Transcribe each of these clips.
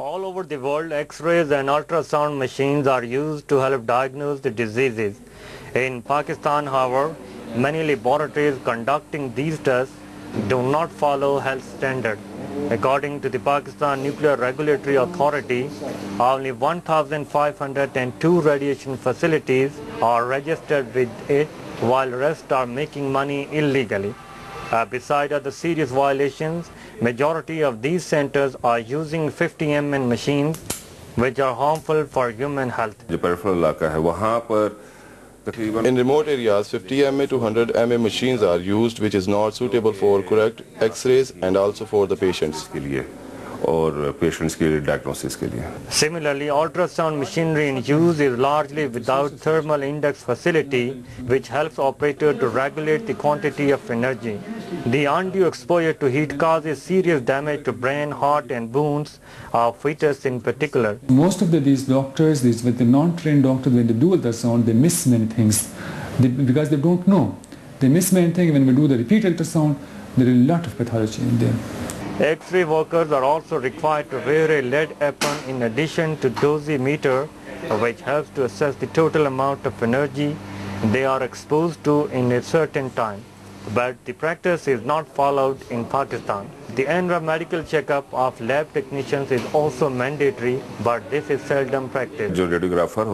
All over the world, X-rays and ultrasound machines are used to help diagnose the diseases. In Pakistan, however, many laboratories conducting these tests do not follow health standards. According to the Pakistan Nuclear Regulatory Authority, only 1,502 radiation facilities are registered with it, while rest are making money illegally. Beside other serious violations, majority of these centers are using 50 mn machines which are harmful for human health. In remote areas, 50 mA to 100 mA machines are used, which is not suitable for correct X-rays and also for the patients. Similarly, ultrasound machinery in use is largely without thermal index facility, which helps operator to regulate the quantity of energy. The undue exposure to heat causes serious damage to brain, heart and bones of fetus in particular. Most of these doctors, with the non-trained doctors, when they do ultrasound, they miss many things because they don't know. They miss many things. When we do the repeat ultrasound, there is a lot of pathology in there. X-ray workers are also required to wear a lead apron in addition to dosimeter, which helps to assess the total amount of energy they are exposed to in a certain time. But the practice is not followed in Pakistan. The annual medical checkup of lab technicians is also mandatory, but this is seldom practiced. A radiographer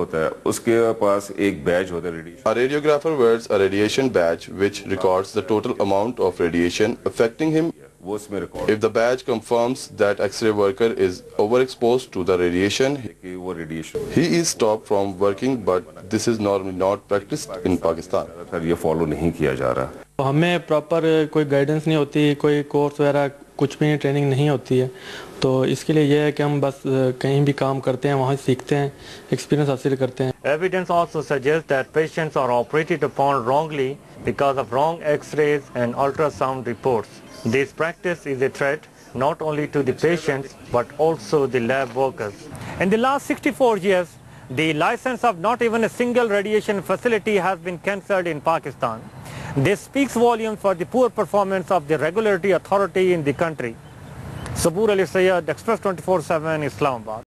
wears a radiation badge which records the total amount of radiation affecting him. If the badge confirms that X-ray worker is overexposed to the radiation, he is stopped from working, but this is normally not practiced in Pakistan. हमें proper कोई guidance नहीं होती, कोई course वगैरह कुछ भी नहीं, training नहीं होती है, तो इसके लिए यह है कि हम बस कहीं भी काम करते हैं, वहाँ सीखते हैं, एक्सपीरियंस हासिल करते हैं. Evidence also suggests that patients are operated upon wrongly because of wrong X-rays and ultrasound reports. This practice is a threat not only to the patients but also the lab workers. In the last 64 years, the license of not even a single radiation facility has been cancelled in Pakistan. This speaks volumes for the poor performance of the regulatory authority in the country. Saboor Ali Sayyed, Express 24/7, Islamabad.